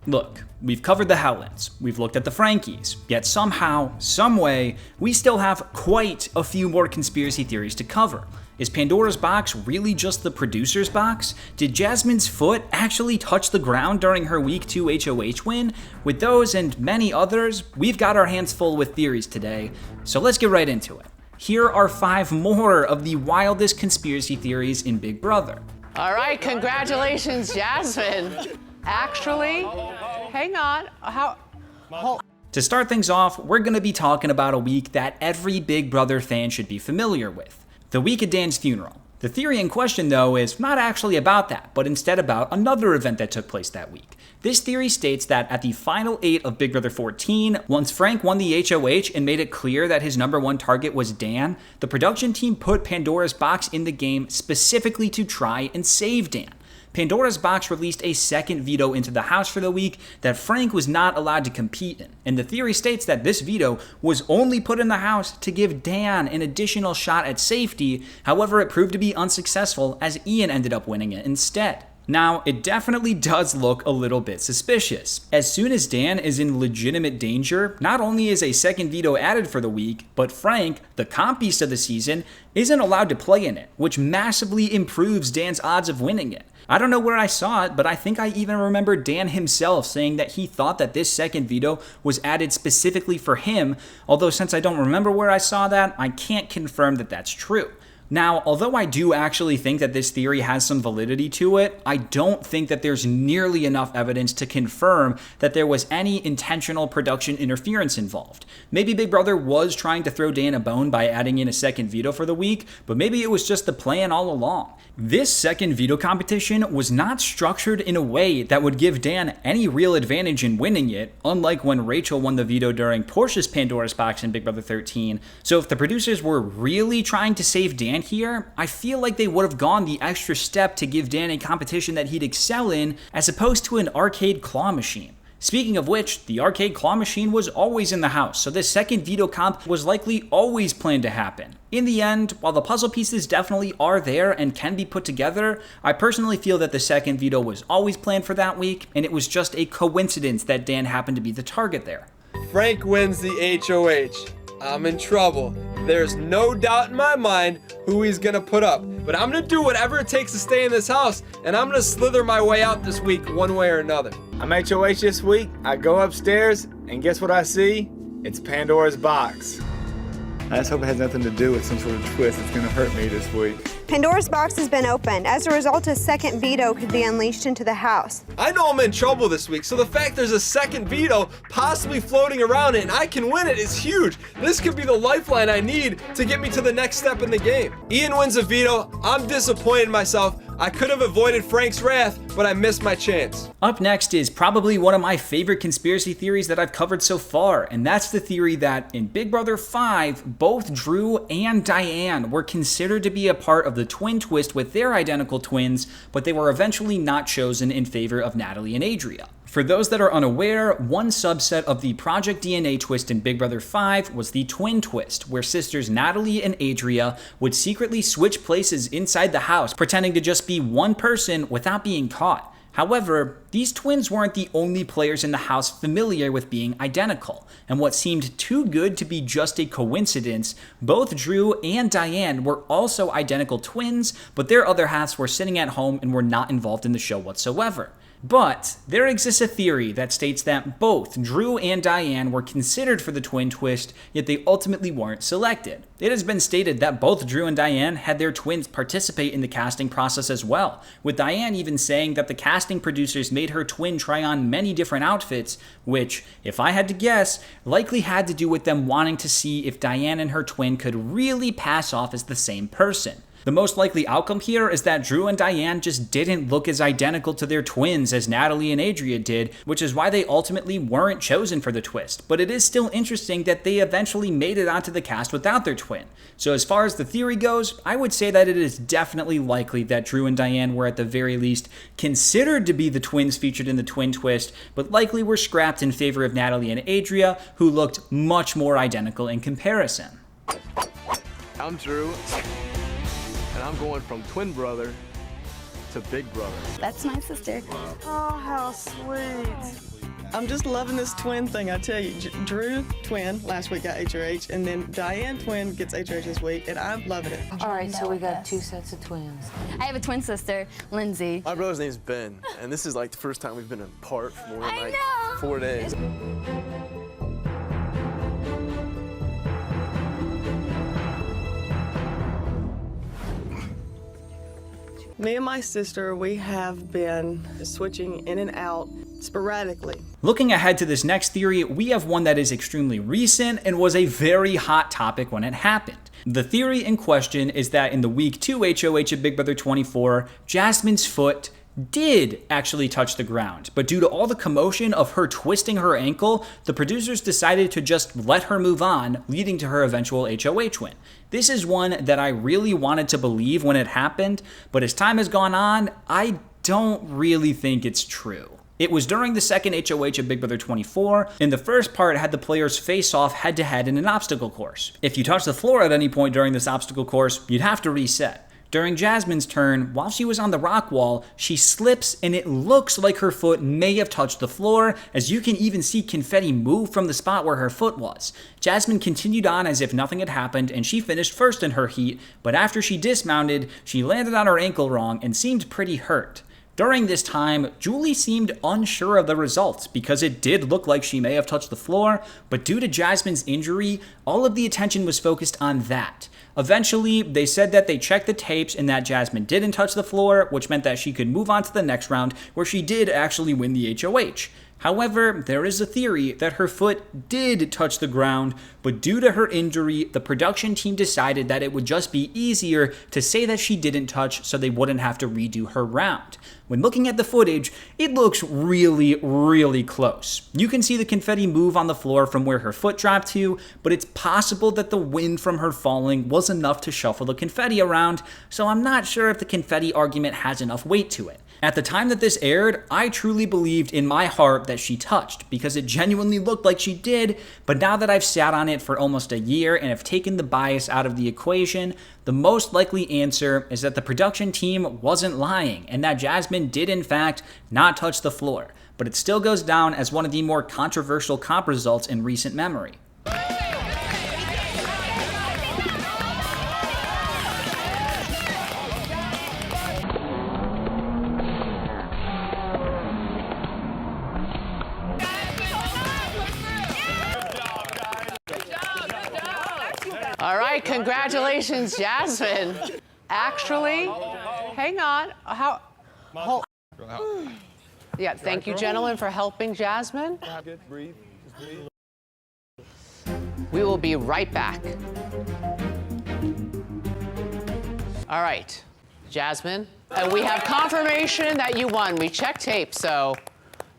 Look, we've covered the Helens, we've looked at the Frankies, yet somehow, someway, we still have quite a few more conspiracy theories to cover. Is Pandora's box really just the producer's box? Did Jasmine's foot actually touch the ground during her Week 2 HOH win? With those and many others, we've got our hands full with theories today, so let's get right into it. Here are 5 more of the wildest conspiracy theories in Big Brother. All right, congratulations, Jasmine. Actually, hang on. To start things off, we're going to be talking about a week that every Big Brother fan should be familiar with. The week of Dan's funeral. The theory in question, though, is not actually about that, but instead about another event that took place that week. This theory states that at the final 8 of Big Brother 14, once Frank won the HOH and made it clear that his #1 target was Dan, the production team put Pandora's box in the game specifically to try and save Dan. Pandora's box released a second veto into the house for the week that Frank was not allowed to compete in, and the theory states that this veto was only put in the house to give Dan an additional shot at safety. However, it proved to be unsuccessful as Ian ended up winning it instead. Now, it definitely does look a little bit suspicious. As soon as Dan is in legitimate danger, not only is a second veto added for the week, but Frank, the comp beast of the season, isn't allowed to play in it, which massively improves Dan's odds of winning it. I don't know where I saw it, but I think I even remember Dan himself saying that he thought that this second veto was added specifically for him, although since I don't remember where I saw that, I can't confirm that that's true. Now, although I do actually think that this theory has some validity to it, I don't think that there's nearly enough evidence to confirm that there was any intentional production interference involved. Maybe Big Brother was trying to throw Dan a bone by adding in a second veto for the week, but maybe it was just the plan all along. This second veto competition was not structured in a way that would give Dan any real advantage in winning it, unlike when Rachel won the veto during Portia's Pandora's box in Big Brother 13. So if the producers were really trying to save Dan here, I feel like they would have gone the extra step to give Dan a competition that he'd excel in, as opposed to an arcade claw machine. Speaking of which, the arcade claw machine was always in the house, so this second veto comp was likely always planned to happen. In the end, while the puzzle pieces definitely are there and can be put together, I personally feel that the second veto was always planned for that week, and it was just a coincidence that Dan happened to be the target there. Frank wins the HOH. I'm in trouble. There's no doubt in my mind who he's gonna put up. But I'm gonna do whatever it takes to stay in this house, and I'm gonna slither my way out this week one way or another. I'm HOH this week. I go upstairs, and guess what I see? It's Pandora's box. I just hope it has nothing to do with some sort of twist that's gonna hurt me this week. Pandora's box has been opened. As a result, a second veto could be unleashed into the house. I know I'm in trouble this week, so the fact there's a second veto possibly floating around it and I can win it is huge. This could be the lifeline I need to get me to the next step in the game. Ian wins a veto. I'm disappointed in myself. I could have avoided Frank's wrath, but I missed my chance. Up next is probably one of my favorite conspiracy theories that I've covered so far, and that's the theory that in Big Brother 5, both Drew and Diane were considered to be a part of the twin twist with their identical twins, but they were eventually not chosen in favor of Natalie and Adria. For those that are unaware, one subset of the Project DNA twist in Big Brother 5 was the twin twist, where sisters Natalie and Adria would secretly switch places inside the house, pretending to just be one person without being caught. However, these twins weren't the only players in the house familiar with being identical, and what seemed too good to be just a coincidence, both Drew and Diane were also identical twins, but their other halves were sitting at home and were not involved in the show whatsoever. But there exists a theory that states that both Drew and Diane were considered for the twin twist, yet they ultimately weren't selected. It has been stated that both Drew and Diane had their twins participate in the casting process as well, with Diane even saying that the casting producers made her twin try on many different outfits, which, if I had to guess, likely had to do with them wanting to see if Diane and her twin could really pass off as the same person. The most likely outcome here is that Drew and Diane just didn't look as identical to their twins as Natalie and Adria did, which is why they ultimately weren't chosen for the twist. But it is still interesting that they eventually made it onto the cast without their twin. So as far as the theory goes, I would say that it is definitely likely that Drew and Diane were at the very least considered to be the twins featured in the twin twist, but likely were scrapped in favor of Natalie and Adria, who looked much more identical in comparison. I'm Drew, and I'm going from twin brother to big brother. That's my sister. Oh, how sweet. I'm just loving this twin thing, I tell you. Drew, twin, last week got HRH, and then Diane, twin, gets HRH this week, and I'm loving it. All right, so we got 2 sets of twins. I have a twin sister, Lindsay. My brother's name's Ben, and this is like the first time we've been apart for more than I like know. 4 days. Me and my sister, we have been switching in and out sporadically. Looking ahead to this next theory, we have one that is extremely recent and was a very hot topic when it happened. The theory in question is that in the week 2 HOH of Big Brother 24, Jasmine's foot did actually touch the ground, but due to all the commotion of her twisting her ankle, the producers decided to just let her move on, leading to her eventual HOH win. This is one that I really wanted to believe when it happened, but as time has gone on, I don't really think it's true. It was during the second HOH of Big Brother 24, and the first part had the players face off head-to-head in an obstacle course. If you touched the floor at any point during this obstacle course, you'd have to reset. During Jasmine's turn, while she was on the rock wall, she slips and it looks like her foot may have touched the floor, as you can even see confetti move from the spot where her foot was. Jasmine continued on as if nothing had happened and she finished first in her heat, but after she dismounted, she landed on her ankle wrong and seemed pretty hurt. During this time, Julie seemed unsure of the results because it did look like she may have touched the floor, but due to Jasmine's injury, all of the attention was focused on that. Eventually, they said that they checked the tapes and that Jasmine didn't touch the floor, which meant that she could move on to the next round where she did actually win the HOH. However, there is a theory that her foot did touch the ground, but due to her injury, the production team decided that it would just be easier to say that she didn't touch so they wouldn't have to redo her round. When looking at the footage, it looks really, really close. You can see the confetti move on the floor from where her foot dropped to, but it's possible that the wind from her falling was enough to shuffle the confetti around, so I'm not sure if the confetti argument has enough weight to it. At the time that this aired, I truly believed in my heart that she touched, because it genuinely looked like she did, but now that I've sat on it for almost a year and have taken the bias out of the equation, the most likely answer is that the production team wasn't lying, and that Jasmine did in fact not touch the floor, but it still goes down as one of the more controversial comp results in recent memory. All right, congratulations, Jasmine. Actually, hang on. Yeah, thank you, gentlemen, for helping Jasmine. We will be right back. All right, Jasmine, we have confirmation that you won. We checked tape, so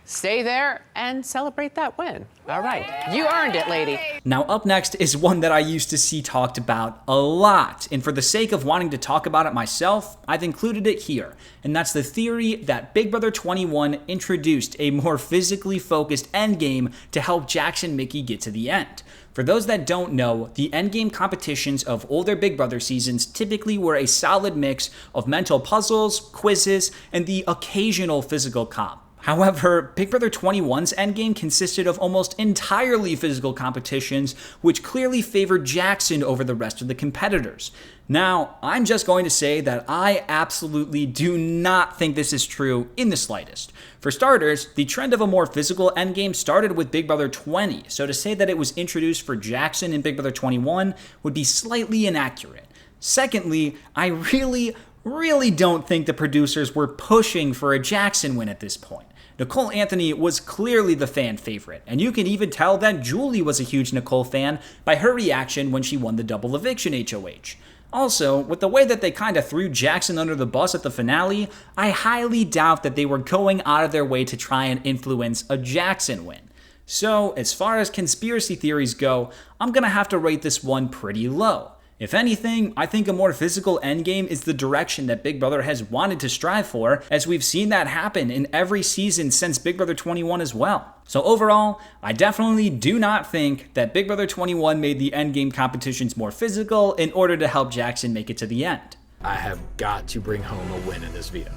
stay there and celebrate that win. All right, you earned it, lady. Now up next is one that I used to see talked about a lot, and for the sake of wanting to talk about it myself, I've included it here, and that's the theory that Big Brother 21 introduced a more physically focused endgame to help Jax and Mickey get to the end. For those that don't know, the endgame competitions of older Big Brother seasons typically were a solid mix of mental puzzles, quizzes, and the occasional physical comp. However, Big Brother 21's endgame consisted of almost entirely physical competitions, which clearly favored Jackson over the rest of the competitors. Now, I'm just going to say that I absolutely do not think this is true in the slightest. For starters, the trend of a more physical endgame started with Big Brother 20, so to say that it was introduced for Jackson in Big Brother 21 would be slightly inaccurate. Secondly, I really don't think the producers were pushing for a Jackson win at this point. Nicole Anthony was clearly the fan favorite, and you can even tell that Julie was a huge Nicole fan by her reaction when she won the double eviction HOH. Also, with the way that they kind of threw Jackson under the bus at the finale, I highly doubt that they were going out of their way to try and influence a Jackson win. So, as far as conspiracy theories go, I'm gonna have to rate this one pretty low. If anything, I think a more physical endgame is the direction that Big Brother has wanted to strive for, as we've seen that happen in every season since Big Brother 21 as well. So overall, I definitely do not think that Big Brother 21 made the endgame competitions more physical in order to help Jackson make it to the end. I have got to bring home a win in this veto.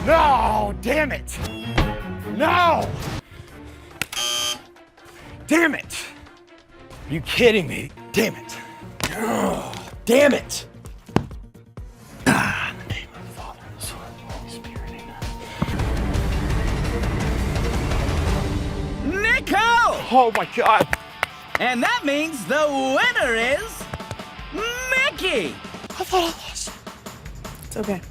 No, damn it. No. Damn it. Are you kidding me? Damn it. Oh, damn it. Ah, in the name of the Father, and the Son, and the Holy Spirit, amen. Nico! Oh my God. And that means the winner is Mickey! I thought I lost. It's okay.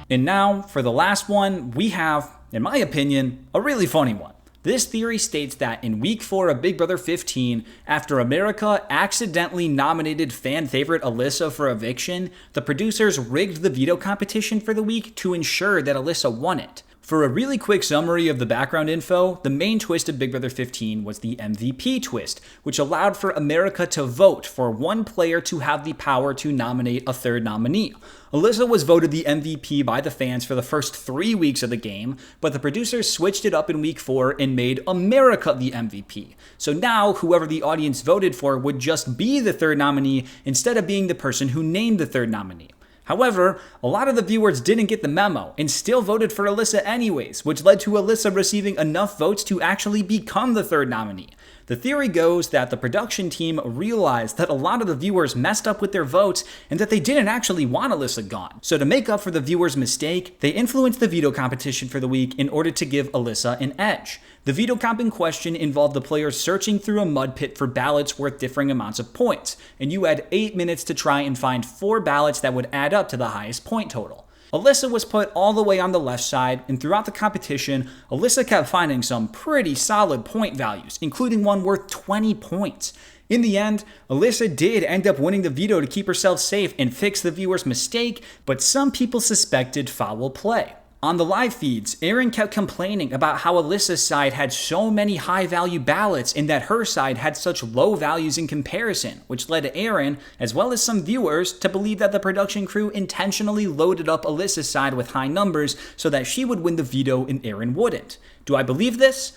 And now, for the last one, we have, in my opinion, a really funny one. This theory states that in week 4 of Big Brother 15, after America accidentally nominated fan favorite Elissa for eviction, the producers rigged the veto competition for the week to ensure that Elissa won it. For a really quick summary of the background info, the main twist of Big Brother 15 was the MVP twist, which allowed for America to vote for one player to have the power to nominate a third nominee. Elissa was voted the MVP by the fans for the first 3 weeks of the game, but the producers switched it up in week 4 and made America the MVP. So now, whoever the audience voted for would just be the third nominee instead of being the person who named the third nominee. However, a lot of the viewers didn't get the memo and still voted for Elissa anyways, which led to Elissa receiving enough votes to actually become the third nominee. The theory goes that the production team realized that a lot of the viewers messed up with their votes and that they didn't actually want Elissa gone. So to make up for the viewers' mistake, they influenced the veto competition for the week in order to give Elissa an edge. The veto comp in question involved the players searching through a mud pit for ballots worth differing amounts of points, and you had 8 minutes to try and find 4 ballots that would add up to the highest point total. Elissa was put all the way on the left side, and throughout the competition, Elissa kept finding some pretty solid point values, including one worth 20 points. In the end, Elissa did end up winning the veto to keep herself safe and fix the viewer's mistake, but some people suspected foul play. On the live feeds, Aaron kept complaining about how Elissa's side had so many high-value ballots and that her side had such low values in comparison, which led Aaron, as well as some viewers, to believe that the production crew intentionally loaded up Elissa's side with high numbers so that she would win the veto and Aaron wouldn't. Do I believe this?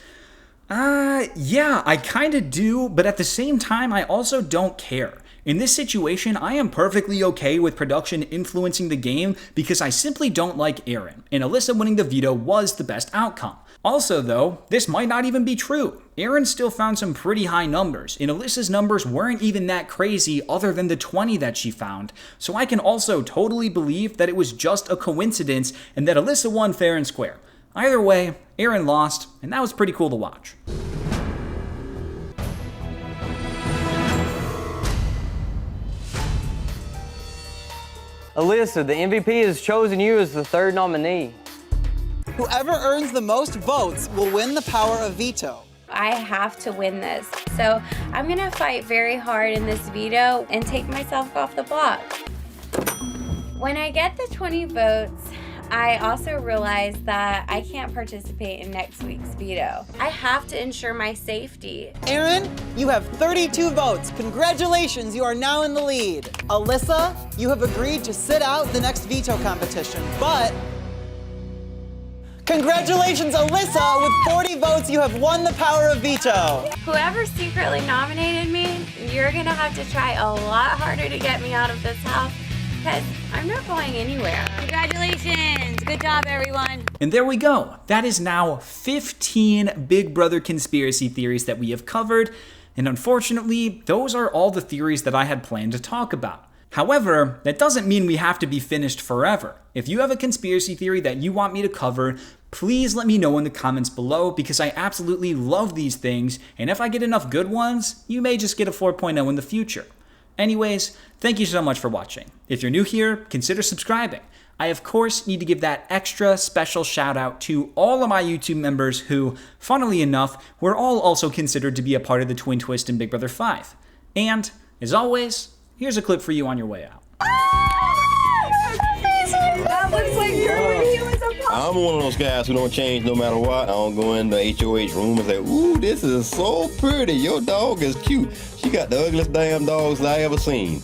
Yeah, I kinda do, but at the same time, I also don't care. In this situation, I am perfectly okay with production influencing the game because I simply don't like Aaron, and Elissa winning the veto was the best outcome. Also though, this might not even be true. Aaron still found some pretty high numbers, and Elissa's numbers weren't even that crazy other than the 20 that she found, so I can also totally believe that it was just a coincidence and that Elissa won fair and square. Either way, Aaron lost, and that was pretty cool to watch. Elissa, the MVP has chosen you as the third nominee. Whoever earns the most votes will win the power of veto. I have to win this. So I'm gonna fight very hard in this veto and take myself off the block. When I get the 20 votes, I also realize that I can't participate in next week's veto. I have to ensure my safety. Aaron, you have 32 votes. Congratulations, you are now in the lead. Elissa, you have agreed to sit out the next veto competition, but congratulations, Elissa, with 40 votes, you have won the power of veto. Whoever secretly nominated me, you're gonna have to try a lot harder to get me out of this house because I'm not going anywhere. Congratulations. Good job, everyone. And there we go. That is now 15 Big Brother conspiracy theories that we have covered. And unfortunately, those are all the theories that I had planned to talk about. However, that doesn't mean we have to be finished forever. If you have a conspiracy theory that you want me to cover, please let me know in the comments below because I absolutely love these things. And if I get enough good ones, you may just get a 4.0 in the future. Anyways, thank you so much for watching. If you're new here, consider subscribing. I, of course, need to give that extra special shout out to all of my YouTube members who, funnily enough, were all also considered to be a part of the Twin Twist in Big Brother 5. And, as always, here's a clip for you on your way out. That looks like he was a pop. I'm one of those guys who don't change no matter what. I don't go in the HOH room and say, ooh, this is so pretty. Your dog is cute. She got the ugliest damn dogs I ever seen.